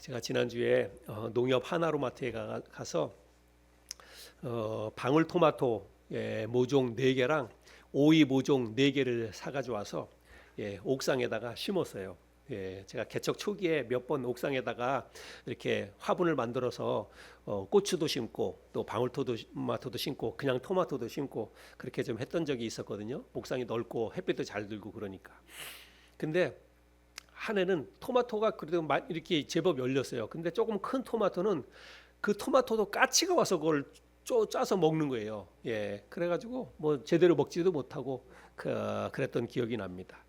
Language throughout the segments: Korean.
제가 지난주에 농협 하나로마트에 가서 방울토마토 모종 4개랑 오이 모종 4개를 사가지고 와서 옥상에다가 심었어요. 제가 개척 초기에 몇 번 옥상에다가 이렇게 화분을 만들어서 고추도 심고 또 방울토마토도 심고 그냥 토마토도 심고 그렇게 좀 했던 적이 있었거든요. 옥상이 넓고 햇빛도 잘 들고 그러니까. 근데 한 해는 토마토가 그래도 이렇게 제법 열렸어요. 근데 조금 큰 토마토는 그 토마토도 까치가 와서 그걸 짜서 먹는 거예요. 그래가지고 뭐 제대로 먹지도 못하고 그랬던 기억이 납니다.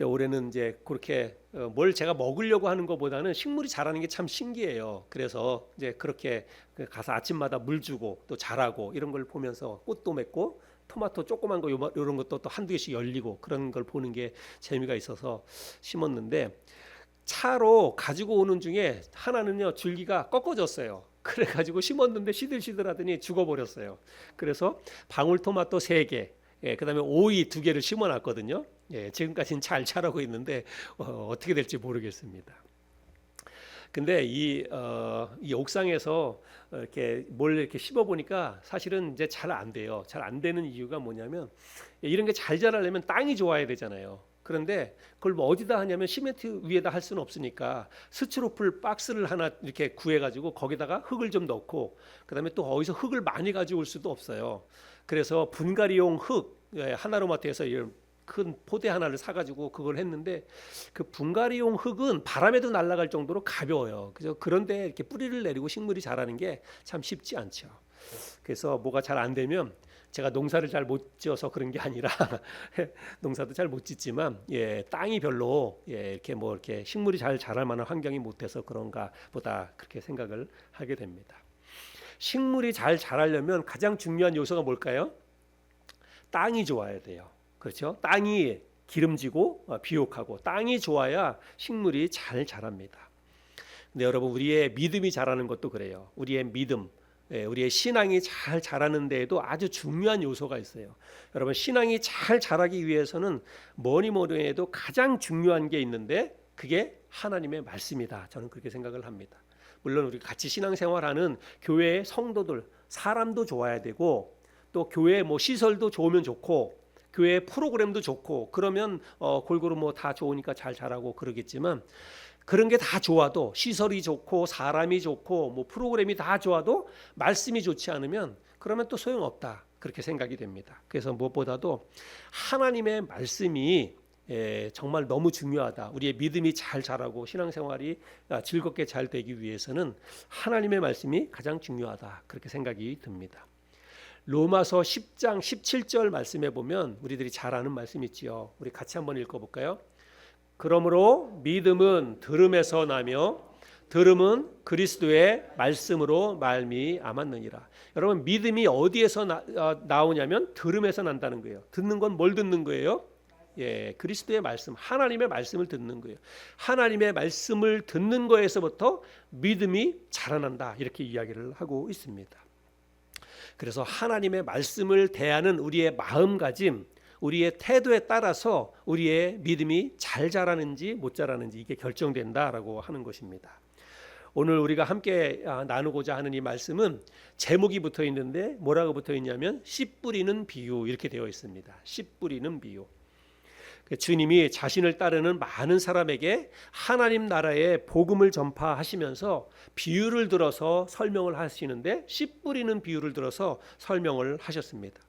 올해는 이제 그렇게 뭘 제가 먹으려고 하는 것보다는 식물이 자라는 게 참 신기해요. 그래서 이제 그렇게 가서 아침마다 물 주고 또 자라고 이런 걸 보면서 꽃도 맺고 토마토 조그만 거 이런 것도 또 한두 개씩 열리고 그런 걸 보는 게 재미가 있어서 심었는데 차로 가지고 오는 중에 하나는요 줄기가 꺾어졌어요. 그래가지고 심었는데 시들시들하더니 죽어버렸어요. 그래서 방울토마토 3개, 그다음에 오이 2개를 심어놨거든요. 지금까지는 잘 자라고 있는데 어떻게 될지 모르겠습니다. 근데 이 옥상에서 이렇게 뭘 이렇게 심어 보니까 사실은 이제 잘 안 돼요. 잘 안 되는 이유가 뭐냐면 이런 게 잘 자라려면 땅이 좋아야 되잖아요. 그런데 그걸 뭐 어디다 하냐면 시멘트 위에다 할 수는 없으니까 스티로폴 박스를 하나 이렇게 구해가지고 거기다가 흙을 좀 넣고 그다음에 또 어디서 흙을 많이 가지고 올 수도 없어요. 그래서 분갈이용 흙 하나로마트에서 이런 큰 포대 하나를 사가지고 그걸 했는데 그 분갈이용 흙은 바람에도 날아갈 정도로 가벼워요. 그런데 이렇게 뿌리를 내리고 식물이 자라는 게 참 쉽지 않죠. 그래서 뭐가 잘 안 되면 제가 농사를 잘 못 지어서 그런 게 아니라 농사도 잘 못 짓지만 땅이 별로 이렇게 뭐 이렇게 식물이 잘 자랄 만한 환경이 못 돼서 그런가 보다 그렇게 생각을 하게 됩니다. 식물이 잘 자라려면 가장 중요한 요소가 뭘까요? 땅이 좋아야 돼요. 그렇죠? 땅이 기름지고 비옥하고 땅이 좋아야 식물이 잘 자랍니다. 근데 여러분 우리의 믿음이 자라는 것도 그래요. 우리의 믿음, 우리의 신앙이 잘 자라는 데에도 아주 중요한 요소가 있어요. 여러분 신앙이 잘 자라기 위해서는 뭐니 해도 가장 중요한 게 있는데 그게 하나님의 말씀이다. 저는 그렇게 생각을 합니다. 물론 우리 같이 신앙생활하는 교회의 성도들, 사람도 좋아야 되고 또 교회 뭐 시설도 좋으면 좋고 교회 프로그램도 좋고 그러면 골고루 뭐 다 좋으니까 잘 자라고 그러겠지만 그런 게 다 좋아도 시설이 좋고 사람이 좋고 뭐 프로그램이 다 좋아도 말씀이 좋지 않으면 그러면 또 소용없다 그렇게 생각이 됩니다. 그래서 무엇보다도 하나님의 말씀이 정말 너무 중요하다. 우리의 믿음이 잘 자라고 신앙생활이 즐겁게 잘 되기 위해서는 하나님의 말씀이 가장 중요하다 그렇게 생각이 듭니다. 로마서 10장 17절 말씀에 보면 우리들이 잘 아는 말씀 있지요. 우리 같이 한번 읽어볼까요? 그러므로 믿음은 들음에서 나며 들음은 그리스도의 말씀으로 말미암았느니라. 여러분 믿음이 어디에서 나오냐면 들음에서 난다는 거예요. 듣는 건 뭘 듣는 거예요? 그리스도의 말씀, 하나님의 말씀을 듣는 거예요. 하나님의 말씀을 듣는 거에서부터 믿음이 자라난다 이렇게 이야기를 하고 있습니다. 그래서 하나님의 말씀을 대하는 우리의 마음가짐, 우리의 태도에 따라서 우리의 믿음이 잘 자라는지 못 자라는지 이게 결정된다라고 하는 것입니다. 오늘 우리가 함께 나누고자 하는 이 말씀은 제목이 붙어 있는데 뭐라고 붙어 있냐면 씨 뿌리는 비유 이렇게 되어 있습니다. 씨 뿌리는 비유. 주님이 자신을 따르는 많은 사람에게 하나님 나라의 복음을 전파하시면서 비유를 들어서 설명을 하시는데 씨 뿌리는 비유를 들어서 설명을 하셨습니다.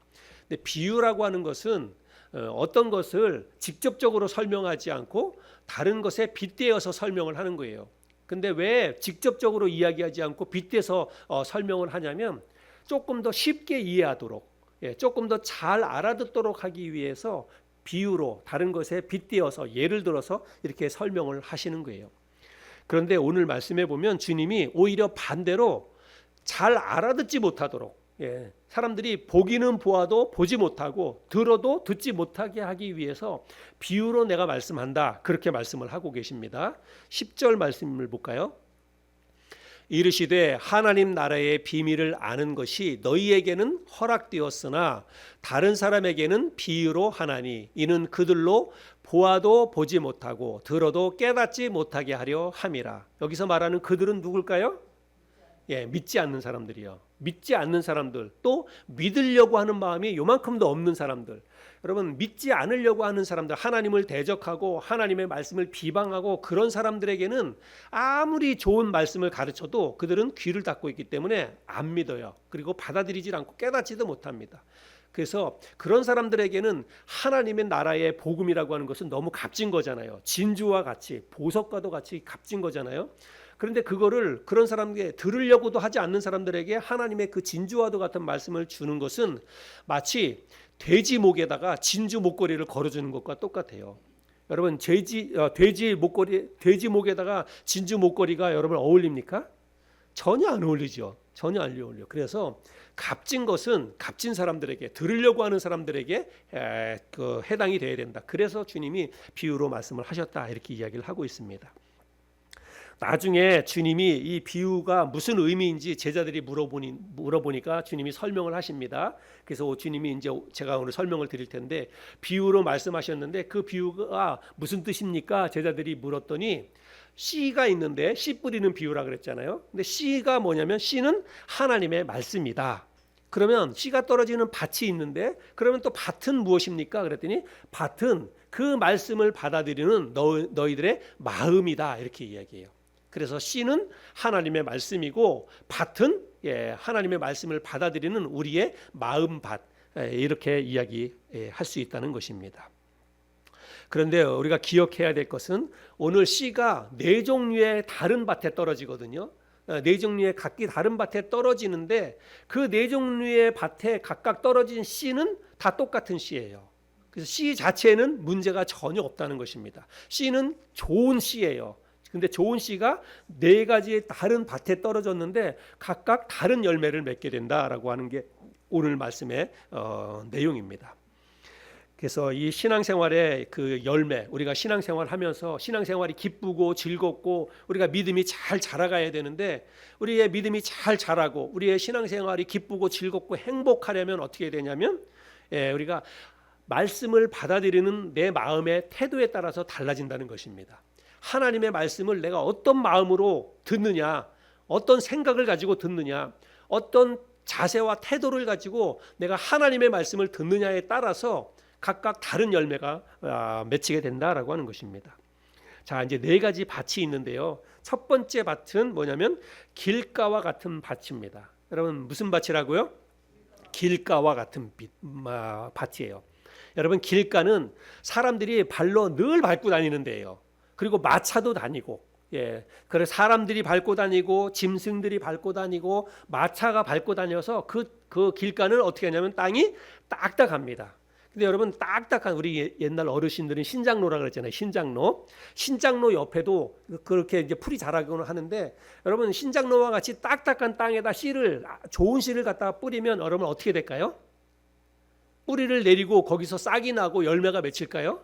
근데 비유라고 하는 것은 어떤 것을 직접적으로 설명하지 않고 다른 것에 빗대어서 설명을 하는 거예요. 근데 왜 직접적으로 이야기하지 않고 빗대서 설명을 하냐면 조금 더 쉽게 이해하도록 조금 더 잘 알아듣도록 하기 위해서 비유로 다른 것에 빗대어서 예를 들어서 이렇게 설명을 하시는 거예요. 그런데 오늘 말씀해 보면 주님이 오히려 반대로 잘 알아듣지 못하도록 사람들이 보기는 보아도 보지 못하고 들어도 듣지 못하게 하기 위해서 비유로 내가 말씀한다 그렇게 말씀을 하고 계십니다. 10절 말씀을 볼까요? 이르시되 하나님 나라의 비밀을 아는 것이 너희에게는 허락되었으나 다른 사람에게는 비유로 하나니 이는 그들로 보아도 보지 못하고 들어도 깨닫지 못하게 하려 함이라. 여기서 말하는 그들은 누굴까요? 믿지 않는 사람들이요. 믿지 않는 사람들, 또 믿으려고 하는 마음이 요만큼도 없는 사람들. 여러분, 믿지 않으려고 하는 사람들, 하나님을 대적하고 하나님의 말씀을 비방하고 그런 사람들에게는 아무리 좋은 말씀을 가르쳐도 그들은 귀를 닫고 있기 때문에 안 믿어요. 그리고 받아들이질 않고 깨닫지도 못합니다. 그래서 그런 사람들에게는 하나님의 나라의 복음이라고 하는 것은 너무 값진 거잖아요. 진주와 같이, 보석과도 같이 값진 거잖아요. 그런데 그거를 그런 사람에게 들으려고도 하지 않는 사람들에게 하나님의 그 진주와도 같은 말씀을 주는 것은 마치 돼지 목에다가 진주 목걸이를 걸어주는 것과 똑같아요. 여러분, 돼지 목에다가 진주 목걸이가 여러분 어울립니까? 전혀 안 어울리죠. 전혀 안 어울려. 그래서 값진 것은 값진 사람들에게, 들으려고 하는 사람들에게 해당이 돼야 된다. 그래서 주님이 비유로 말씀을 하셨다, 이렇게 이야기를 하고 있습니다. 나중에 주님이 이 비유가 무슨 의미인지 제자들이 물어보니까 주님이 설명을 하십니다. 그래서 주님이 이제 제가 오늘 설명을 드릴 텐데, 비유로 말씀하셨는데 그 비유가 무슨 뜻입니까? 제자들이 물었더니 씨가 있는데 씨 뿌리는 비유라 그랬잖아요. 근데 씨가 뭐냐면 씨는 하나님의 말씀이다. 그러면 씨가 떨어지는 밭이 있는데 그러면 또 밭은 무엇입니까? 그랬더니 밭은 그 말씀을 받아들이는 너희들의 마음이다, 이렇게 이야기해요. 그래서 씨는 하나님의 말씀이고 밭은 하나님의 말씀을 받아들이는 우리의 마음밭, 이렇게 이야기할 수 있다는 것입니다. 그런데 우리가 기억해야 될 것은 오늘 씨가 네 종류의 다른 밭에 떨어지거든요. 네 종류의 각기 다른 밭에 떨어지는데 그 네 종류의 밭에 각각 떨어진 씨는 다 똑같은 씨예요. 그래서 씨 자체에는 문제가 전혀 없다는 것입니다. 씨는 좋은 씨예요. 근데 좋은 씨가 네 가지 다른 밭에 떨어졌는데 각각 다른 열매를 맺게 된다라고 하는 게 오늘 말씀의 내용입니다. 그래서 이 신앙생활의 그 열매, 우리가 신앙생활하면서 신앙생활이 기쁘고 즐겁고 우리가 믿음이 잘 자라가야 되는데, 우리의 믿음이 잘 자라고 우리의 신앙생활이 기쁘고 즐겁고 행복하려면 어떻게 되냐면, 우리가 말씀을 받아들이는 내 마음의 태도에 따라서 달라진다는 것입니다. 하나님의 말씀을 내가 어떤 마음으로 듣느냐, 어떤 생각을 가지고 듣느냐, 어떤 자세와 태도를 가지고 내가 하나님의 말씀을 듣느냐에 따라서 각각 다른 열매가 맺히게 된다라고 하는 것입니다. 자, 이제 네 가지 밭이 있는데요. 첫 번째 밭은 뭐냐면 길가와 같은 밭입니다. 여러분, 무슨 밭이라고요? 길가와 같은 밭이에요. 여러분, 길가는 사람들이 발로 늘 밟고 다니는 데예요. 그리고 마차도 다니고, 그래서 사람들이 밟고 다니고 짐승들이 밟고 다니고 마차가 밟고 다녀서 그 길가는 어떻게 하냐면 땅이 딱딱합니다. 근데 여러분, 딱딱한, 우리 옛날 어르신들은 신장로라 그랬잖아요. 신장로 옆에도 그렇게 이제 풀이 자라고는 하는데, 여러분, 신장로와 같이 딱딱한 땅에다 좋은 씨를 갖다가 뿌리면 여러분 어떻게 될까요? 뿌리를 내리고 거기서 싹이 나고 열매가 맺힐까요?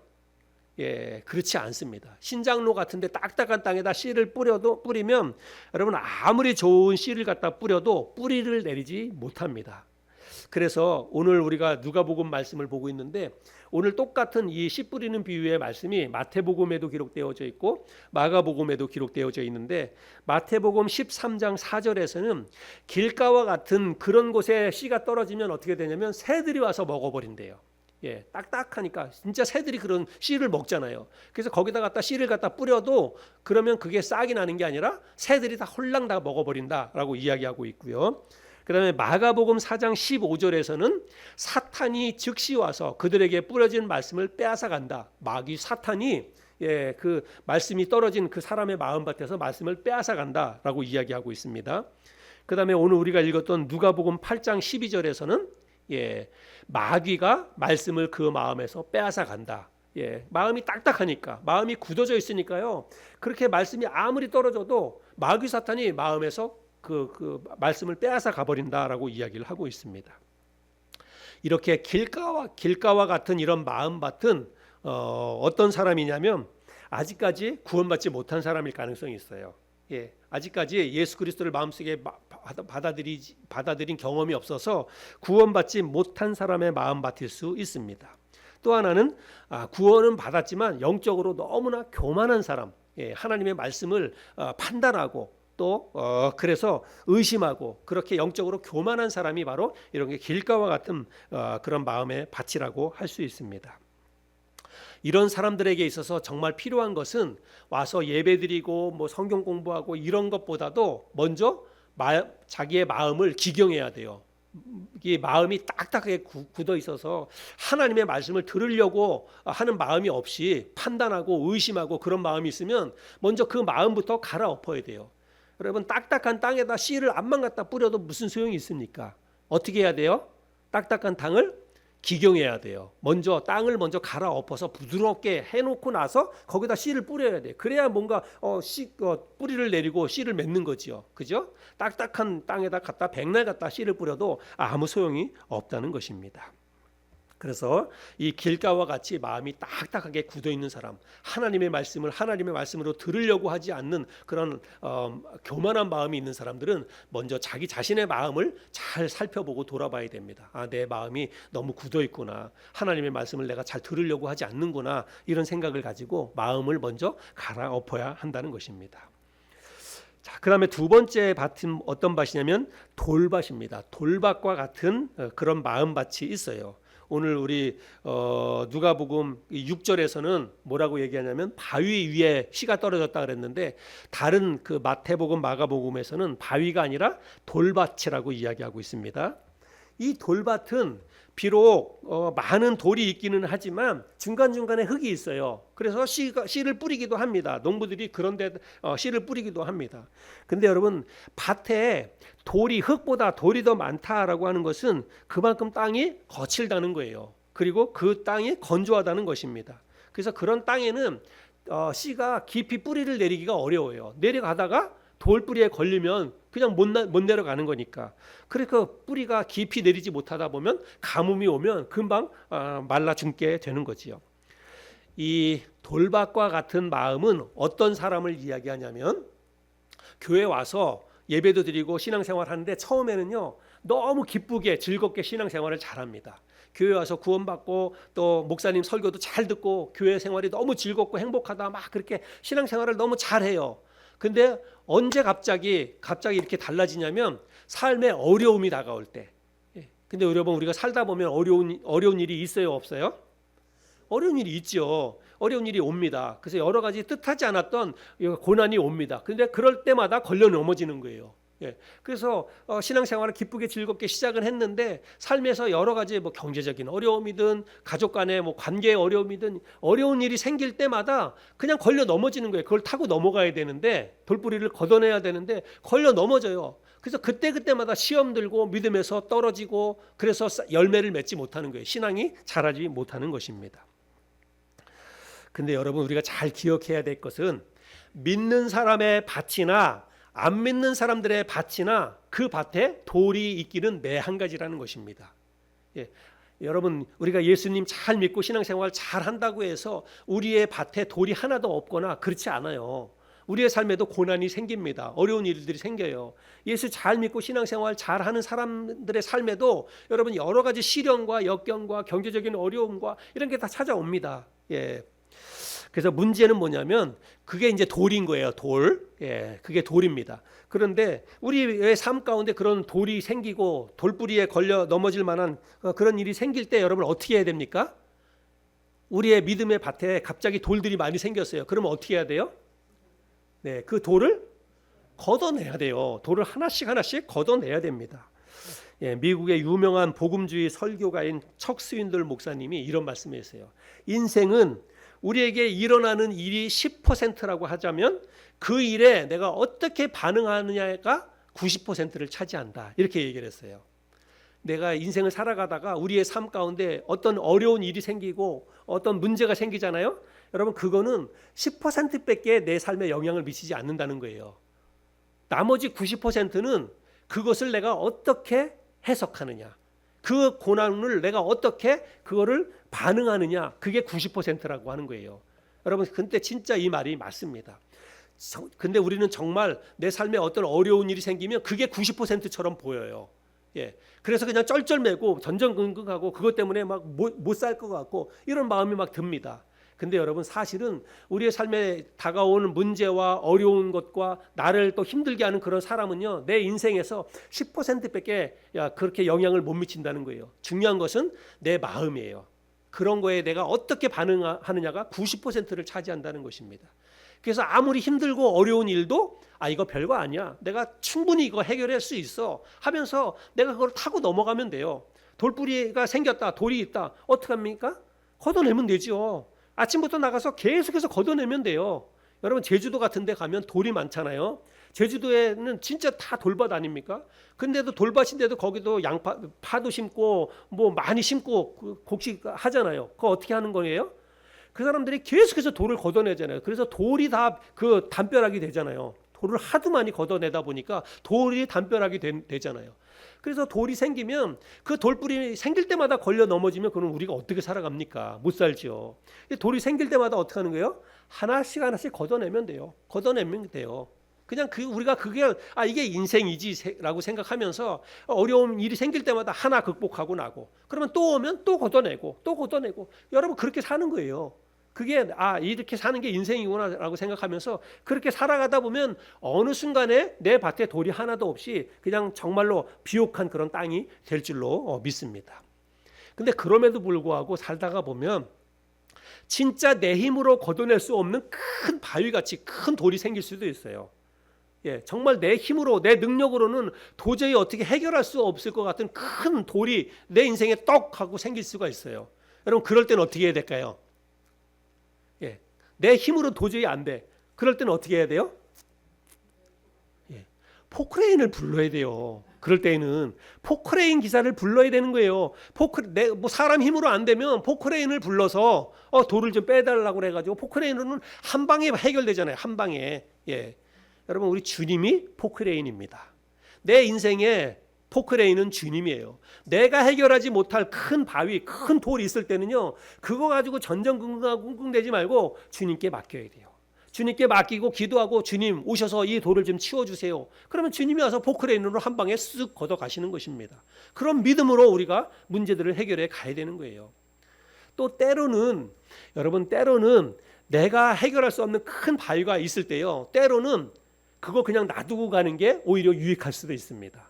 그렇지 않습니다. 신장로 같은데 딱딱한 땅에다 씨를 뿌리면 여러분 아무리 좋은 씨를 갖다 뿌려도 뿌리를 내리지 못합니다. 그래서 오늘 우리가 누가복음 말씀을 보고 있는데, 오늘 똑같은 이 씨 뿌리는 비유의 말씀이 마태복음에도 기록되어져 있고 마가복음에도 기록되어져 있는데, 마태복음 13장 4절에서는 길가와 같은 그런 곳에 씨가 떨어지면 어떻게 되냐면 새들이 와서 먹어버린대요. 딱딱하니까 진짜 새들이 그런 씨를 먹잖아요. 그래서 거기다 갖다 씨를 갖다 뿌려도 그러면 그게 싹이 나는 게 아니라 새들이 다 홀랑 다 먹어버린다라고 이야기하고 있고요. 그 다음에 마가복음 4장 15절에서는 사탄이 즉시 와서 그들에게 뿌려진 말씀을 빼앗아간다. 마귀 사탄이 그 말씀이 떨어진 그 사람의 마음밭에서 말씀을 빼앗아간다라고 이야기하고 있습니다. 그 다음에 오늘 우리가 읽었던 누가복음 8장 12절에서는 마귀가 말씀을 그 마음에서 빼앗아간다. 마음이 딱딱하니까, 마음이 굳어져 있으니까요, 그렇게 말씀이 아무리 떨어져도 마귀 사탄이 마음에서 그 말씀을 빼앗아 가버린다라고 이야기를 하고 있습니다. 이렇게 길가와 같은 이런 마음밭은 어떤 사람이냐면 아직까지 구원받지 못한 사람일 가능성이 있어요. 아직까지 예수 그리스도를 마음속에 받아들인 경험이 없어서 구원받지 못한 사람의 마음 같을 수 있습니다. 또 하나는 구원은 받았지만 영적으로 너무나 교만한 사람, 하나님의 말씀을 판단하고 또 그래서 의심하고 그렇게 영적으로 교만한 사람이 바로 이런 게 길가와 같은 그런 마음의 밭이라고 할 수 있습니다. 이런 사람들에게 있어서 정말 필요한 것은 와서 예배드리고 뭐 성경 공부하고 이런 것보다도 먼저 자기의 마음을 기경해야 돼요. 이 마음이 딱딱하게 굳어 있어서 하나님의 말씀을 들으려고 하는 마음이 없이 판단하고 의심하고 그런 마음이 있으면 먼저 그 마음부터 갈아엎어야 돼요. 여러분, 딱딱한 땅에다 씨를 암만 갖다 뿌려도 무슨 소용이 있습니까? 어떻게 해야 돼요? 딱딱한 땅을 기경해야 돼요. 먼저 땅을 먼저 갈아엎어서 부드럽게 해놓고 나서 거기다 씨를 뿌려야 돼. 그래야 뭔가 뿌리를 내리고 씨를 맺는 거지요. 그죠? 딱딱한 땅에다 갖다 백날 갖다 씨를 뿌려도 아무 소용이 없다는 것입니다. 그래서 이 길가와 같이 마음이 딱딱하게 굳어 있는 사람, 하나님의 말씀으로 들으려고 하지 않는 그런 교만한 마음이 있는 사람들은 먼저 자기 자신의 마음을 잘 살펴보고 돌아봐야 됩니다. 내 마음이 너무 굳어 있구나. 하나님의 말씀을 내가 잘 들으려고 하지 않는구나. 이런 생각을 가지고 마음을 먼저 갈아엎어야 한다는 것입니다. 자, 그다음에 두 번째 밭은 어떤 밭이냐면 돌밭입니다. 돌밭과 같은 그런 마음밭이 있어요. 오늘 우리 누가복음 6절에서는 뭐라고 얘기하냐면 바위 위에 씨가 떨어졌다 그랬는데 다른 그 마태복음 마가복음에서는 바위가 아니라 돌밭이라고 이야기하고 있습니다. 이 돌밭은 비록 많은 돌이 있기는 하지만 중간중간에 흙이 있어요. 그래서 씨를 뿌리기도 합니다. 농부들이 그런데 씨를 뿌리기도 합니다. 근데 여러분, 밭에 흙보다 돌이 더 많다라고 하는 것은 그만큼 땅이 거칠다는 거예요. 그리고 그 땅이 건조하다는 것입니다. 그래서 그런 땅에는 씨가 깊이 뿌리를 내리기가 어려워요. 내려가다가 돌뿌리에 걸리면 그냥 못 내려가는 거니까. 그러니까 뿌리가 깊이 내리지 못하다 보면 가뭄이 오면 금방 말라 죽게 되는 거지요. 이 돌밭과 같은 마음은 어떤 사람을 이야기하냐면 교회 와서 예배도 드리고 신앙생활 하는데 처음에는요 너무 기쁘게 즐겁게 신앙생활을 잘합니다. 교회 와서 구원받고 또 목사님 설교도 잘 듣고 교회 생활이 너무 즐겁고 행복하다 막 그렇게 신앙생활을 너무 잘해요. 근데 언제 갑자기 이렇게 달라지냐면 삶에 어려움이 다가올 때. 근데 여러분, 우리가 살다 보면 어려운 일이 있어요, 없어요? 어려운 일이 있죠. 어려운 일이 옵니다. 그래서 여러 가지 뜻하지 않았던 고난이 옵니다. 근데 그럴 때마다 걸려 넘어지는 거예요. 그래서 신앙생활을 기쁘게 즐겁게 시작을 했는데 삶에서 여러 가지 뭐 경제적인 어려움이든 가족 간의 뭐 관계의 어려움이든 어려운 일이 생길 때마다 그냥 걸려 넘어지는 거예요. 그걸 타고 넘어가야 되는데 돌뿌리를 걷어내야 되는데 걸려 넘어져요. 그래서 그때마다 시험 들고 믿음에서 떨어지고 그래서 열매를 맺지 못하는 거예요. 신앙이 자라지 못하는 것입니다. 근데 여러분, 우리가 잘 기억해야 될 것은 믿는 사람의 밭이나 안 믿는 사람들의 밭이나 그 밭에 돌이 있기는 매 한 가지라는 것입니다. 여러분, 우리가 예수님 잘 믿고 신앙생활 잘 한다고 해서 우리의 밭에 돌이 하나도 없거나 그렇지 않아요. 우리의 삶에도 고난이 생깁니다. 어려운 일들이 생겨요. 예수 잘 믿고 신앙생활 잘 하는 사람들의 삶에도 여러분 여러 가지 시련과 역경과 경제적인 어려움과 이런 게 다 찾아옵니다. 그래서 문제는 뭐냐면 그게 이제 돌인 거예요. 그게 돌입니다. 그런데 우리의 삶 가운데 그런 돌이 생기고 돌뿌리에 걸려 넘어질 만한 그런 일이 생길 때 여러분 어떻게 해야 됩니까? 우리의 믿음의 밭에 갑자기 돌들이 많이 생겼어요. 그러면 어떻게 해야 돼요? 그 돌을 걷어내야 돼요. 돌을 하나씩 걷어내야 됩니다. 미국의 유명한 복음주의 설교가인 척 스윈들 목사님이 이런 말씀이었어요. 인생은 우리에게 일어나는 일이 10%라고 하자면 그 일에 내가 어떻게 반응하느냐가 90%를 차지한다. 이렇게 얘기를 했어요. 내가 인생을 살아가다가 우리의 삶 가운데 어떤 어려운 일이 생기고 어떤 문제가 생기잖아요. 여러분, 그거는 10%밖에 내 삶에 영향을 미치지 않는다는 거예요. 나머지 90%는 그것을 내가 어떻게 해석하느냐, 그 고난을 내가 어떻게 그거를 반응하느냐, 그게 90%라고 하는 거예요. 여러분, 근데 진짜 이 말이 맞습니다. 근데 우리는 정말 내 삶에 어떤 어려운 일이 생기면 그게 90%처럼 보여요. 예. 그래서 그냥 쩔쩔매고 전전긍긍하고 그것 때문에 막 못 살 것 같고 이런 마음이 막 듭니다. 근데 여러분 사실은 우리의 삶에 다가오는 문제와 어려운 것과 나를 또 힘들게 하는 그런 사람은요, 내 인생에서 10%밖에 그렇게 영향을 못 미친다는 거예요. 중요한 것은 내 마음이에요. 그런 거에 내가 어떻게 반응하느냐가 90%를 차지한다는 것입니다. 그래서 아무리 힘들고 어려운 일도 이거 별거 아니야, 내가 충분히 이거 해결할 수 있어 하면서 내가 그걸 타고 넘어가면 돼요. 돌뿌리가 생겼다, 돌이 있다, 어떻게 합니까? 걷어내면 되죠. 아침부터 나가서 계속해서 걷어내면 돼요. 여러분 제주도 같은 데 가면 돌이 많잖아요. 제주도에는 진짜 다 돌밭 아닙니까? 근데도 돌밭인데도 거기도 파도 심고 뭐 많이 심고 곡식 하잖아요. 그거 어떻게 하는 거예요? 그 사람들이 계속해서 돌을 걷어내잖아요. 그래서 돌이 다 그 담벼락이 되잖아요. 돌을 하도 많이 걷어내다 보니까 돌이 담벼락이 되잖아요. 그래서 돌이 생기면 그 돌뿌리 생길 때마다 걸려 넘어지면 그럼 우리가 어떻게 살아갑니까? 못 살죠. 돌이 생길 때마다 어떻게 하는 거예요? 하나씩 하나씩 걷어내면 돼요. 걷어내면 돼요. 그냥 우리가 그게 이게 인생이지라고 생각하면서 어려운 일이 생길 때마다 하나 극복하고 나고, 그러면 또 오면 또 걷어내고 또 걷어내고, 여러분 그렇게 사는 거예요. 그게 이렇게 사는 게 인생이구나라고 생각하면서 그렇게 살아가다 보면 어느 순간에 내 밭에 돌이 하나도 없이 그냥 정말로 비옥한 그런 땅이 될 줄로 믿습니다. 근데 그럼에도 불구하고 살다가 보면 진짜 내 힘으로 걷어낼 수 없는 큰 바위같이 큰 돌이 생길 수도 있어요. 예, 정말 내 힘으로 내 능력으로는 도저히 어떻게 해결할 수 없을 것 같은 큰 돌이 내 인생에 떡 하고 생길 수가 있어요. 여러분 그럴 때는 어떻게 해야 될까요? 예, 내 힘으로 도저히 안 돼. 그럴 때는 어떻게 해야 돼요? 예, 포크레인을 불러야 돼요. 그럴 때는 포크레인 기사를 불러야 되는 거예요. 뭐 사람 힘으로 안 되면 포크레인을 불러서 돌을 좀 빼달라고 그래가지고 포크레인으로는 한 방에 해결되잖아요. 한 방에. 예, 여러분 우리 주님이 포크레인입니다. 내 인생에 포크레인은 주님이에요. 내가 해결하지 못할 큰 바위, 큰 돌이 있을 때는요, 그거 가지고 전전긍긍되지 말고 주님께 맡겨야 돼요. 주님께 맡기고 기도하고, 주님 오셔서 이 돌을 좀 치워주세요. 그러면 주님이 와서 포크레인으로 한 방에 쓱 걷어 가시는 것입니다. 그런 믿음으로 우리가 문제들을 해결해 가야 되는 거예요. 또 때로는 내가 해결할 수 없는 큰 바위가 있을 때요, 때로는 그거 그냥 놔두고 가는 게 오히려 유익할 수도 있습니다.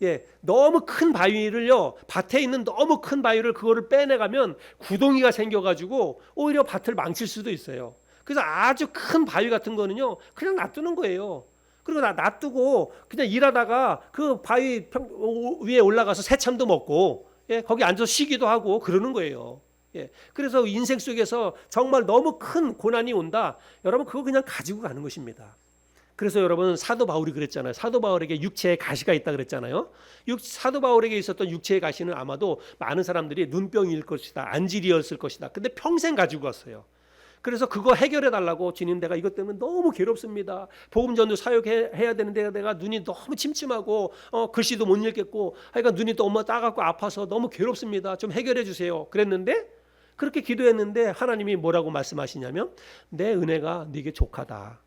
예, 너무 큰 바위를요, 밭에 있는 너무 큰 바위를 그거를 빼내가면 구덩이가 생겨가지고 오히려 밭을 망칠 수도 있어요. 그래서 아주 큰 바위 같은 거는요, 그냥 놔두는 거예요. 그리고 놔두고 그냥 일하다가 그 바위 위에 올라가서 새참도 먹고, 예, 거기 앉아서 쉬기도 하고 그러는 거예요. 예, 그래서 인생 속에서 정말 너무 큰 고난이 온다, 여러분 그거 그냥 가지고 가는 것입니다. 그래서 여러분 사도 바울이 그랬잖아요. 사도 바울에게 육체의 가시가 있다 그랬잖아요. 사도 바울에게 있었던 육체의 가시는 아마도 많은 사람들이 눈병일 것이다, 안질이었을 것이다. 근데 평생 가지고 갔어요. 그래서 그거 해결해 달라고, 주님 내가 이것 때문에 너무 괴롭습니다. 복음 전도 사역해야 되는데 내가 눈이 너무 침침하고 글씨도 못 읽겠고 하여간 눈이 너무 따갑고 아파서 너무 괴롭습니다. 좀 해결해 주세요. 그랬는데, 그렇게 기도했는데 하나님이 뭐라고 말씀하시냐면, 내 은혜가 네게 족하다.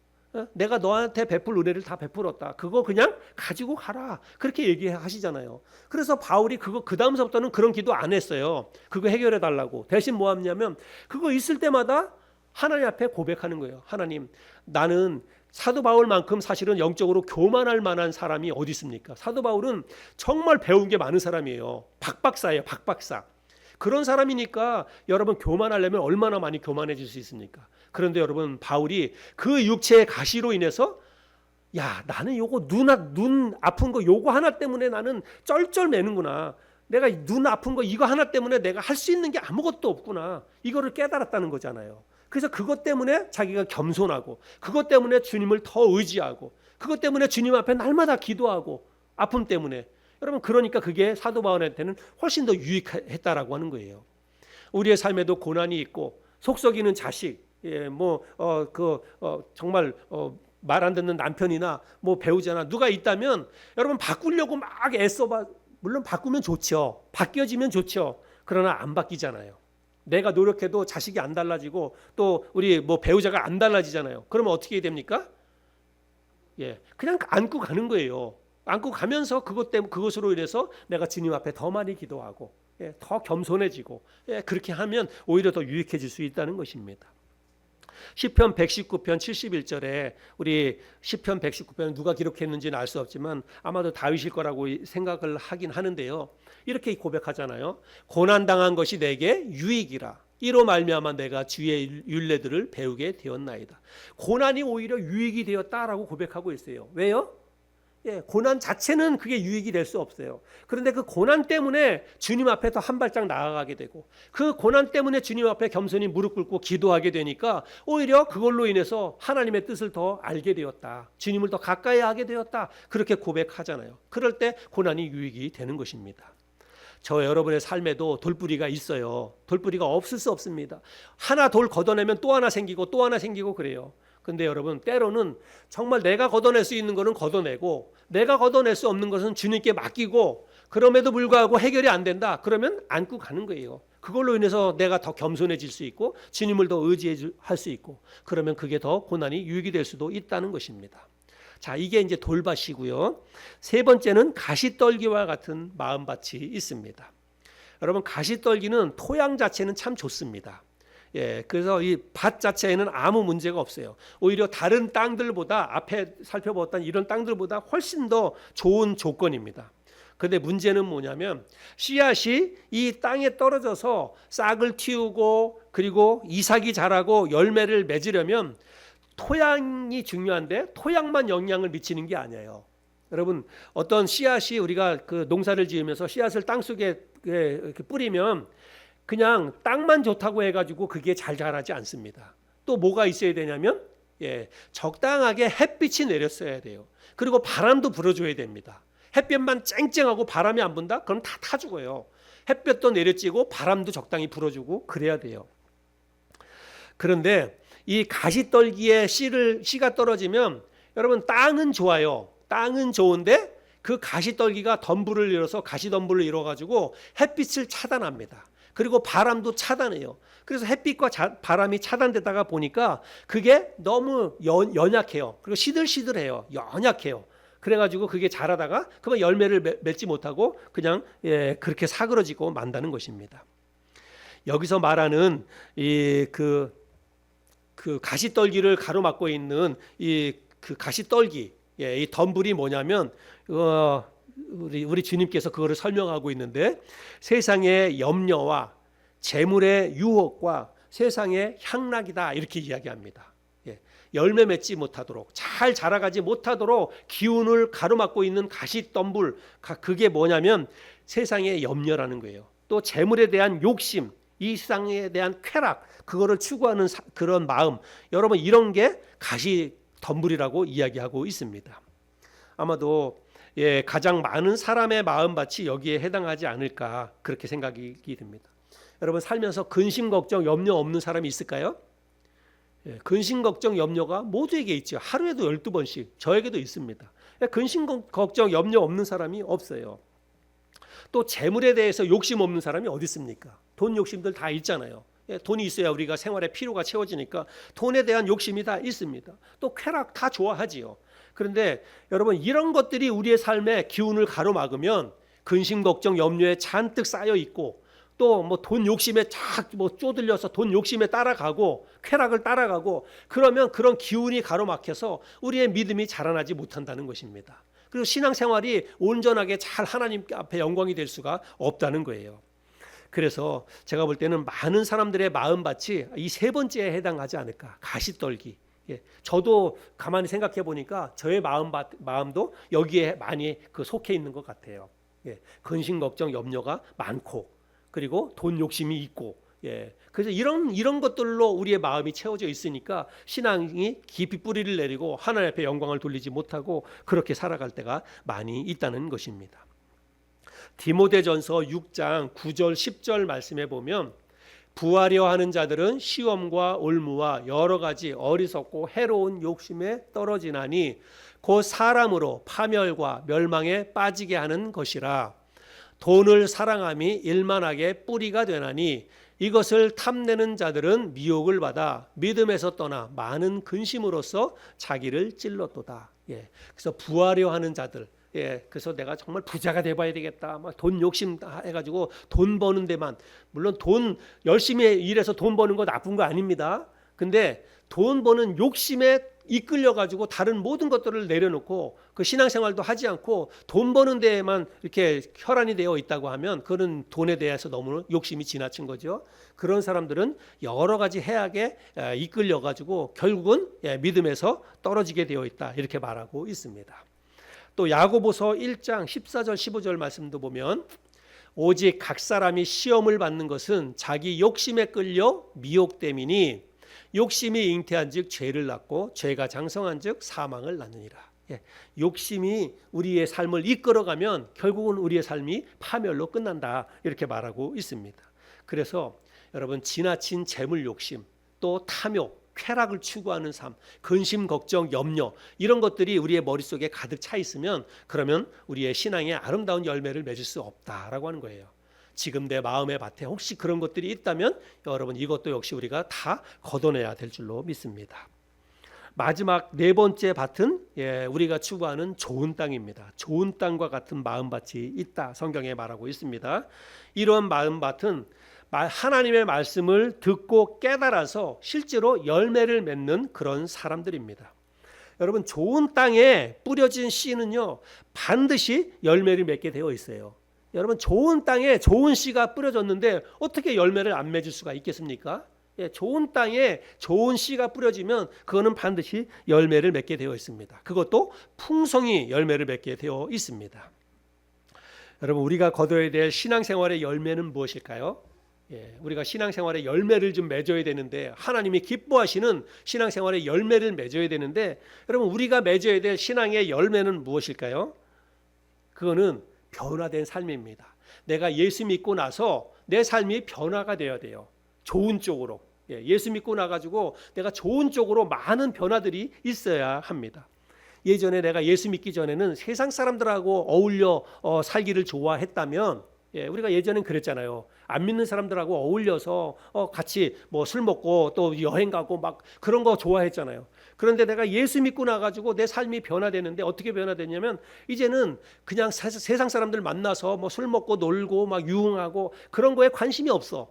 내가 너한테 베풀 은혜를 다 베풀었다. 그거 그냥 가지고 가라. 그렇게 얘기하시잖아요. 그래서 바울이 그 다음서부터는 그런 기도 안 했어요. 그거 해결해 달라고. 대신 뭐 하냐면 그거 있을 때마다 하나님 앞에 고백하는 거예요. 하나님, 나는 사도 바울만큼 사실은 영적으로 교만할 만한 사람이 어디 있습니까? 사도 바울은 정말 배운 게 많은 사람이에요. 박박사예요. 박박사. 그런 사람이니까 여러분 교만하려면 얼마나 많이 교만해질 수 있습니까? 그런데 여러분 바울이 그 육체의 가시로 인해서, 야, 나는 요거 눈 아픈 거 요거 하나 때문에 나는 쩔쩔매는구나. 내가 눈 아픈 거 이거 하나 때문에 내가 할 수 있는 게 아무것도 없구나. 이거를 깨달았다는 거잖아요. 그래서 그것 때문에 자기가 겸손하고, 그것 때문에 주님을 더 의지하고, 그것 때문에 주님 앞에 날마다 기도하고, 아픔 때문에. 여러분 그러니까 그게 사도 바울한테는 훨씬 더 유익했다라고 하는 거예요. 우리의 삶에도 고난이 있고 속 썩이는 자식, 예, 정말 말 안 듣는 남편이나 뭐 배우자나 누가 있다면 여러분 바꾸려고 막 애써봐. 물론 바꾸면 좋죠. 바뀌어지면 좋죠. 그러나 안 바뀌잖아요. 내가 노력해도 자식이 안 달라지고 또 우리 뭐 배우자가 안 달라지잖아요. 그러면 어떻게 됩니까? 그냥 안고 가는 거예요. 안고 가면서 그것으로 인해서 내가 주님 앞에 더 많이 기도하고 더 겸손해지고 그렇게 하면 오히려 더 유익해질 수 있다는 것입니다. 시편 119편 71절에 우리 시편 119편은 누가 기록했는지는 알 수 없지만 아마도 다윗일 거라고 생각을 하긴 하는데요. 이렇게 고백하잖아요. 고난당한 것이 내게 유익이라. 이로 말미암아 내가 주의 율례들을 배우게 되었나이다. 고난이 오히려 유익이 되었다라고 고백하고 있어요. 왜요? 고난 자체는 그게 유익이 될 수 없어요. 그런데 그 고난 때문에 주님 앞에 더 한 발짝 나아가게 되고 그 고난 때문에 주님 앞에 겸손히 무릎 꿇고 기도하게 되니까 오히려 그걸로 인해서 하나님의 뜻을 더 알게 되었다. 주님을 더 가까이 하게 되었다. 그렇게 고백하잖아요. 그럴 때 고난이 유익이 되는 것입니다. 저 여러분의 삶에도 돌뿌리가 있어요. 돌뿌리가 없을 수 없습니다. 하나 돌 걷어내면 또 하나 생기고 또 하나 생기고 그래요. 근데 여러분 때로는 정말 내가 걷어낼 수 있는 것은 걷어내고 내가 걷어낼 수 없는 것은 주님께 맡기고 그럼에도 불구하고 해결이 안 된다. 그러면 안고 가는 거예요. 그걸로 인해서 내가 더 겸손해질 수 있고 주님을 더 의지할 수 있고 그러면 그게 더 고난이 유익이 될 수도 있다는 것입니다. 자, 이게 이제 돌밭이고요. 세 번째는 가시떨기와 같은 마음밭이 있습니다. 여러분 가시떨기는 토양 자체는 참 좋습니다. 그래서 이 밭 자체에는 아무 문제가 없어요. 오히려 다른 땅들보다 앞에 살펴봤던 이런 땅들보다 훨씬 더 좋은 조건입니다. 그런데 문제는 뭐냐면 씨앗이 이 땅에 떨어져서 싹을 틔우고 그리고 이삭이 자라고 열매를 맺으려면 토양이 중요한데 토양만 영향을 미치는 게 아니에요. 여러분 어떤 씨앗이 우리가 그 농사를 지으면서 씨앗을 땅속에 이렇게 뿌리면 그냥 땅만 좋다고 해가지고 그게 잘 자라지 않습니다. 또 뭐가 있어야 되냐면 적당하게 햇빛이 내렸어야 돼요. 그리고 바람도 불어줘야 됩니다. 햇볕만 쨍쨍하고 바람이 안 분다? 그럼 다 타 죽어요. 햇볕도 내려지고 바람도 적당히 불어주고 그래야 돼요. 그런데 이 가시떨기에 씨가 떨어지면 여러분 땅은 좋아요. 땅은 좋은데 그 가시떨기가 덤불을 이뤄서 가시덤불을 이뤄가지고 햇빛을 차단합니다. 그리고 바람도 차단해요. 그래서 햇빛과 바람이 차단되다가 보니까 그게 너무 연약해요. 그리고 시들시들해요. 연약해요. 그래가지고 그게 자라다가 그만 열매를 맺지 못하고 그냥 그렇게 사그러지고 만다는 것입니다. 여기서 말하는 그 가시떨기를 가로막고 있는 그 가시떨기, 이 덤불이 뭐냐면 우리 주님께서 그거를 설명하고 있는데 세상의 염려와 재물의 유혹과 세상의 향락이다 이렇게 이야기합니다. 열매 맺지 못하도록 잘 자라가지 못하도록 기운을 가로막고 있는 가시덤불 그게 뭐냐면 세상의 염려라는 거예요. 또 재물에 대한 욕심, 이 세상에 대한 쾌락 그거를 추구하는 그런 마음 여러분 이런 게 가시덤불이라고 이야기하고 있습니다. 아마도 가장 많은 사람의 마음밭이 여기에 해당하지 않을까 그렇게 생각이 듭니다. 여러분 살면서 근심 걱정 염려 없는 사람이 있을까요? 근심 걱정 염려가 모두에게 있죠. 하루에도 12번씩 저에게도 있습니다. 근심 걱정 염려 없는 사람이 없어요. 또 재물에 대해서 욕심 없는 사람이 어디 있습니까? 돈 욕심들 다 있잖아요. 돈이 있어야 우리가 생활의 필요가 채워지니까 돈에 대한 욕심이 다 있습니다. 또 쾌락 다 좋아하지요. 그런데 여러분 이런 것들이 우리의 삶에 기운을 가로막으면 근심 걱정 염려에 잔뜩 쌓여 있고 또 뭐 돈 욕심에 쪼들려서 돈 욕심에 따라가고 쾌락을 따라가고 그러면 그런 기운이 가로막혀서 우리의 믿음이 자라나지 못한다는 것입니다. 그리고 신앙생활이 온전하게 잘 하나님 앞에 영광이 될 수가 없다는 거예요. 그래서 제가 볼 때는 많은 사람들의 마음밭이 이 세 번째에 해당하지 않을까. 가시떨기. 저도 가만히 생각해 보니까 저의 마음도 여기에 많이 속해 있는 것 같아요. 근심 걱정 염려가 많고 그리고 돈 욕심이 있고 그래서 이런 것들로 우리의 마음이 채워져 있으니까 신앙이 깊이 뿌리를 내리고 하나님 앞에 영광을 돌리지 못하고 그렇게 살아갈 때가 많이 있다는 것입니다. 디모데전서 6장 9절 10절 말씀에 보면 부하려 하는 자들은 시험과 올무와 여러 가지 어리석고 해로운 욕심에 떨어지나니 곧 사람으로 파멸과 멸망에 빠지게 하는 것이라. 돈을 사랑함이 일만하게 뿌리가 되나니 이것을 탐내는 자들은 미혹을 받아 믿음에서 떠나 많은 근심으로써 자기를 찔렀도다. 예, 그래서 부하려 하는 자들, 예, 그래서 내가 정말 부자가 돼봐야 되겠다. 막 돈 욕심 해가지고 돈 버는 데만, 물론 돈 열심히 일해서 돈 버는 거 나쁜 거 아닙니다. 근데 돈 버는 욕심에 이끌려가지고 다른 모든 것들을 내려놓고 그 신앙생활도 하지 않고 돈 버는 데에만 이렇게 혈안이 되어 있다고 하면 그런 돈에 대해서 너무 욕심이 지나친 거죠. 그런 사람들은 여러 가지 해악에 이끌려가지고 결국은 믿음에서 떨어지게 되어 있다, 이렇게 말하고 있습니다. 또 야고보서 1장 14절 15절 말씀도 보면 오직 각 사람이 시험을 받는 것은 자기 욕심에 끌려 미혹됨이니 욕심이 잉태한즉 죄를 낳고 죄가 장성한즉 사망을 낳느니라. 예, 욕심이 우리의 삶을 이끌어가면 결국은 우리의 삶이 파멸로 끝난다, 이렇게 말하고 있습니다. 그래서 여러분, 지나친 재물 욕심, 또 탐욕, 쾌락을 추구하는 삶, 근심, 걱정, 염려, 이런 것들이 우리의 머릿속에 가득 차 있으면 그러면 우리의 신앙에 아름다운 열매를 맺을 수 없다라고 하는 거예요. 지금 내 마음의 밭에 혹시 그런 것들이 있다면 여러분, 이것도 역시 우리가 다 걷어내야 될 줄로 믿습니다. 마지막 네 번째 밭은 우리가 추구하는 좋은 땅입니다. 좋은 땅과 같은 마음밭이 있다, 성경에 말하고 있습니다. 이런 마음밭은 하나님의 말씀을 듣고 깨달아서 실제로 열매를 맺는 그런 사람들입니다. 여러분, 좋은 땅에 뿌려진 씨는요 반드시 열매를 맺게 되어 있어요. 여러분, 좋은 땅에 좋은 씨가 뿌려졌는데 어떻게 열매를 안 맺을 수가 있겠습니까? 좋은 땅에 좋은 씨가 뿌려지면 그거는 반드시 열매를 맺게 되어 있습니다. 그것도 풍성히 열매를 맺게 되어 있습니다. 여러분, 우리가 거둬야 될 신앙생활의 열매는 무엇일까요? 우리가 신앙생활의 열매를 좀 맺어야 되는데, 하나님이 기뻐하시는 신앙생활의 열매를 맺어야 되는데, 여러분, 우리가 맺어야 될 신앙의 열매는 무엇일까요? 그거는 변화된 삶입니다. 내가 예수 믿고 나서 내 삶이 변화가 되어야 돼요. 좋은 쪽으로. 예수 믿고 나가지고 내가 좋은 쪽으로 많은 변화들이 있어야 합니다. 예전에 내가 예수 믿기 전에는 세상 사람들하고 어울려 살기를 좋아했다면, 우리가 예전엔 그랬잖아요. 안 믿는 사람들하고 어울려서 같이 뭐 술 먹고 또 여행 가고 막 그런 거 좋아했잖아요. 그런데 내가 예수 믿고 나가지고 내 삶이 변화되는데 어떻게 변화됐냐면, 이제는 그냥 세상 사람들 만나서 뭐 술 먹고 놀고 막 유흥하고 그런 거에 관심이 없어.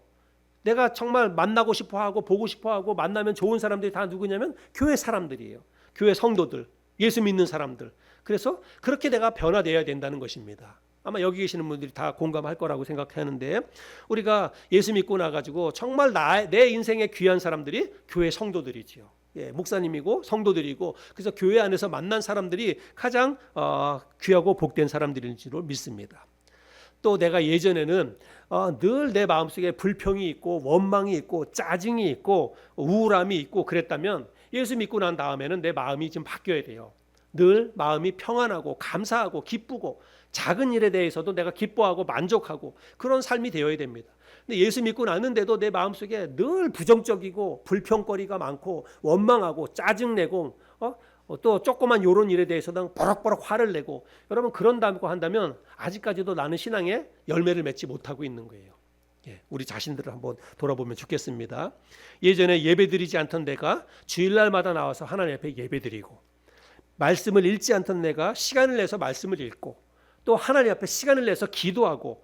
내가 정말 만나고 싶어하고 보고 싶어하고 만나면 좋은 사람들이 다 누구냐면 교회 사람들이에요. 교회 성도들, 예수 믿는 사람들. 그래서 그렇게 내가 변화되어야 된다는 것입니다. 아마 여기 계시는 분들이 다 공감할 거라고 생각하는데, 우리가 예수 믿고 나가지고 정말 내 인생에 귀한 사람들이 교회 성도들이지요. 목사님이고 성도들이고, 그래서 교회 안에서 만난 사람들이 가장 귀하고 복된 사람들인 줄로 믿습니다. 또 내가 예전에는 늘 내 마음속에 불평이 있고 원망이 있고 짜증이 있고 우울함이 있고 그랬다면, 예수 믿고 난 다음에는 내 마음이 좀 바뀌어야 돼요. 늘 마음이 평안하고 감사하고 기쁘고 작은 일에 대해서도 내가 기뻐하고 만족하고 그런 삶이 되어야 됩니다. 근데 예수 믿고 났는데도 내 마음속에 늘 부정적이고 불평거리가 많고 원망하고 짜증내고 또 조그만 요런 일에 대해서는 버럭버럭 화를 내고, 여러분, 그런다고 한다면 아직까지도 나는 신앙에 열매를 맺지 못하고 있는 거예요. 우리 자신들을 한번 돌아보면 좋겠습니다. 예전에 예배드리지 않던 내가 주일날마다 나와서 하나님 앞에 예배드리고, 말씀을 읽지 않던 내가 시간을 내서 말씀을 읽고, 또 하나님 앞에 시간을 내서 기도하고,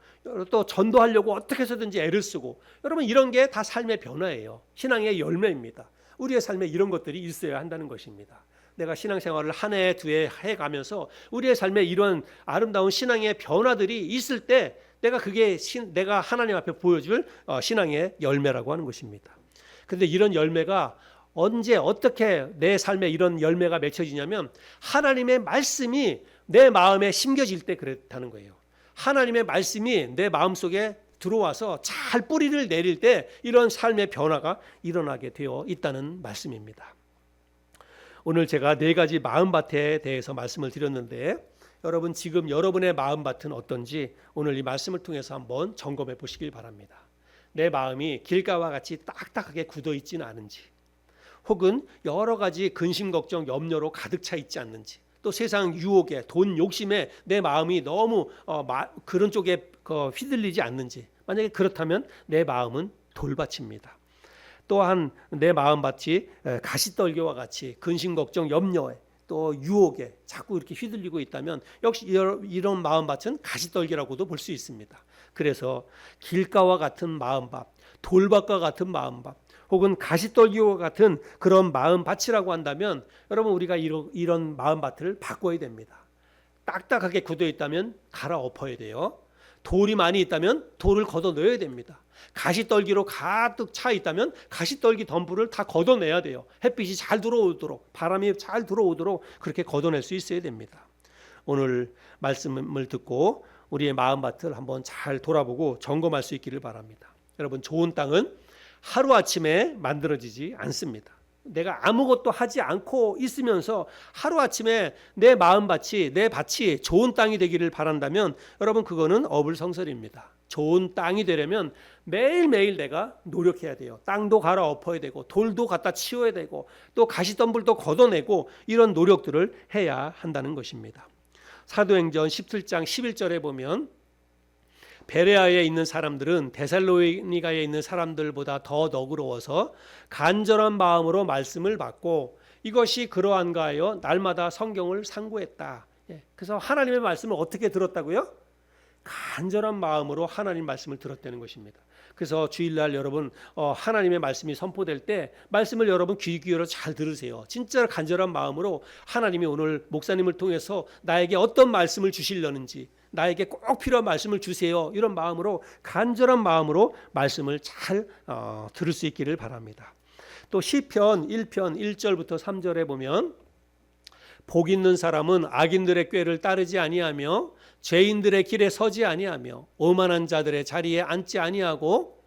또 전도하려고 어떻게 해서든지 애를 쓰고, 여러분, 이런 게 다 삶의 변화예요. 신앙의 열매입니다. 우리의 삶에 이런 것들이 있어야 한다는 것입니다. 내가 신앙생활을 한 해, 두 해 해가면서 우리의 삶에 이런 아름다운 신앙의 변화들이 있을 때, 내가 하나님 앞에 보여줄 신앙의 열매라고 하는 것입니다. 그런데 이런 열매가 언제 어떻게 내 삶에 이런 열매가 맺혀지냐면, 하나님의 말씀이 내 마음에 심겨질 때 그렇다는 거예요. 하나님의 말씀이 내 마음속에 들어와서 잘 뿌리를 내릴 때 이런 삶의 변화가 일어나게 되어 있다는 말씀입니다. 오늘 제가 네 가지 마음밭에 대해서 말씀을 드렸는데, 여러분, 지금 여러분의 마음밭은 어떤지 오늘 이 말씀을 통해서 한번 점검해 보시길 바랍니다. 내 마음이 길가와 같이 딱딱하게 굳어 있지는 않은지, 혹은 여러 가지 근심, 걱정, 염려로 가득 차 있지 않는지, 또 세상 유혹에, 돈 욕심에 내 마음이 너무 그런 쪽에 휘둘리지 않는지, 만약에 그렇다면 내 마음은 돌밭입니다. 또한 내 마음밭이 가시떨기와 같이 근심 걱정 염려에 또 유혹에 자꾸 이렇게 휘둘리고 있다면 역시 이런 마음밭은 가시떨기라고도 볼 수 있습니다. 그래서 길가와 같은 마음밭, 돌밭과 같은 마음밭, 혹은 가시떨기와 같은 그런 마음밭이라고 한다면 여러분 우리가 이런 마음밭을 바꿔야 됩니다. 딱딱하게 굳어 있다면 갈아엎어야 돼요. 돌이 많이 있다면 돌을 걷어내야 됩니다. 가시떨기로 가득 차 있다면 가시떨기 덤불을 다 걷어내야 돼요. 햇빛이 잘 들어오도록, 바람이 잘 들어오도록 그렇게 걷어낼 수 있어야 됩니다. 오늘 말씀을 듣고 우리의 마음밭을 한번 잘 돌아보고 점검할 수 있기를 바랍니다. 여러분, 좋은 땅은 하루아침에 만들어지지 않습니다. 내가 아무것도 하지 않고 있으면서 하루아침에 내 마음밭이, 내 밭이 좋은 땅이 되기를 바란다면 여러분, 그거는 어불성설입니다. 좋은 땅이 되려면 매일매일 내가 노력해야 돼요. 땅도 갈아엎어야 되고 돌도 갖다 치워야 되고 또 가시덤불도 걷어내고 이런 노력들을 해야 한다는 것입니다. 사도행전 17장 11절에 보면 베레아에 있는 사람들은 데살로니가에 있는 사람들보다 더 너그러워서 간절한 마음으로 말씀을 받고 이것이 그러한가 하여 날마다 성경을 상고했다. 그래서 하나님의 말씀을 어떻게 들었다고요? 간절한 마음으로 하나님 말씀을 들었다는 것입니다. 그래서 주일날 여러분 하나님의 말씀이 선포될 때 말씀을 여러분 귀 기울여 잘 들으세요. 진짜 간절한 마음으로 하나님이 오늘 목사님을 통해서 나에게 어떤 말씀을 주시려는지, 나에게 꼭 필요한 말씀을 주세요, 이런 마음으로, 간절한 마음으로 말씀을 잘 들을 수 있기를 바랍니다. 또 시편 1편 1절부터 3절에 보면 복 있는 사람은 악인들의 꾀를 따르지 아니하며 죄인들의 길에 서지 아니하며 오만한 자들의 자리에 앉지 아니하고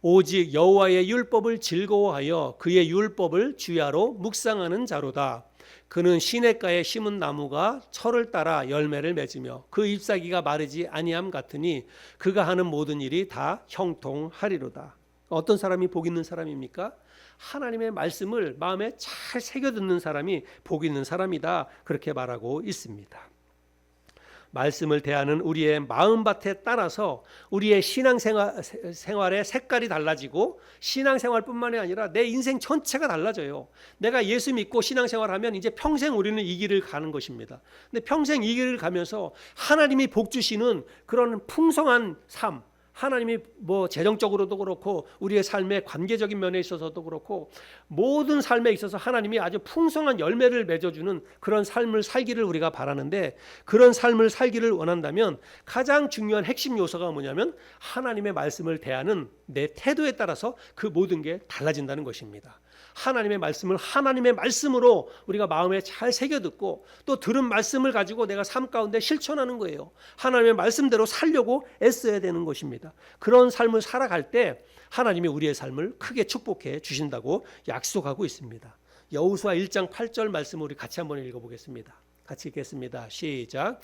오직 여호와의 율법을 즐거워하여 그의 율법을 주야로 묵상하는 자로다. 그는 시냇가에 심은 나무가 철을 따라 열매를 맺으며 그 잎사귀가 마르지 아니함 같으니 그가 하는 모든 일이 다 형통하리로다. 어떤 사람이 복 있는 사람입니까? 하나님의 말씀을 마음에 잘 새겨 듣는 사람이 복 있는 사람이다, 그렇게 말하고 있습니다. 말씀을 대하는 우리의 마음밭에 따라서 우리의 신앙생활의 색깔이 달라지고 신앙생활뿐만이 아니라 내 인생 전체가 달라져요. 내가 예수 믿고 신앙생활하면 이제 평생 우리는 이 길을 가는 것입니다. 근데 평생 이 길을 가면서 하나님이 복 주시는 그런 풍성한 삶, 하나님이 재정적으로도 그렇고 우리의 삶의 관계적인 면에 있어서도 그렇고 모든 삶에 있어서 하나님이 아주 풍성한 열매를 맺어주는 그런 삶을 살기를 우리가 바라는데, 그런 삶을 살기를 원한다면 가장 중요한 핵심 요소가 뭐냐면 하나님의 말씀을 대하는 내 태도에 따라서 그 모든 게 달라진다는 것입니다. 하나님의 말씀을 하나님의 말씀으로 우리가 마음에 잘 새겨 듣고 또 들은 말씀을 가지고 내가 삶 가운데 실천하는 거예요. 하나님의 말씀대로 살려고 애써야 되는 것입니다. 그런 삶을 살아갈 때 하나님이 우리의 삶을 크게 축복해 주신다고 약속하고 있습니다. 여호수아 1장 8절 말씀 우리 같이 한번 읽어보겠습니다. 같이 읽겠습니다. 시작.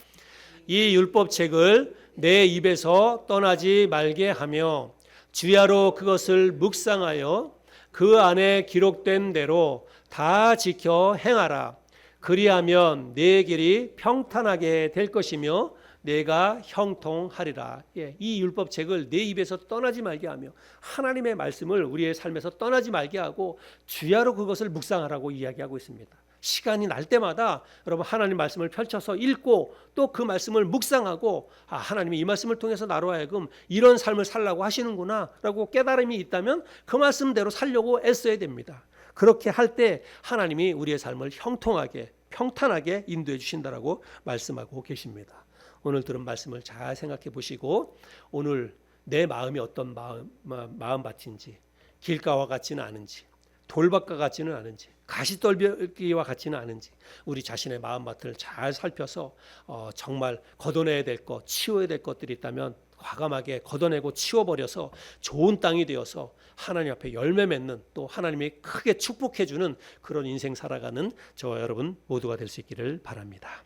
이 율법책을 내 입에서 떠나지 말게 하며 주야로 그것을 묵상하여 그 안에 기록된 대로 다 지켜 행하라. 그리하면 네 길이 평탄하게 될 것이며 내가 형통하리라. 이 율법책을 내 입에서 떠나지 말게 하며 하나님의 말씀을 우리의 삶에서 떠나지 말게 하고 주야로 그것을 묵상하라고 이야기하고 있습니다. 시간이 날 때마다 여러분 하나님 말씀을 펼쳐서 읽고 또 그 말씀을 묵상하고 하나님이 이 말씀을 통해서 나로 하여금 이런 삶을 살라고 하시는구나 라고 깨달음이 있다면 그 말씀대로 살려고 애써야 됩니다. 그렇게 할 때 하나님이 우리의 삶을 형통하게 평탄하게 인도해 주신다라고 말씀하고 계십니다. 오늘 들은 말씀을 잘 생각해 보시고 오늘 내 마음이 어떤 마음밭인지, 길가와 같지는 않은지, 돌밭과 같지는 않은지, 가시떨기와 같지는 않은지 우리 자신의 마음밭을 잘 살펴서 정말 걷어내야 될 것, 치워야 될 것들이 있다면 과감하게 걷어내고 치워버려서 좋은 땅이 되어서 하나님 앞에 열매 맺는, 또 하나님이 크게 축복해 주는 그런 인생 살아가는 저와 여러분 모두가 될 수 있기를 바랍니다.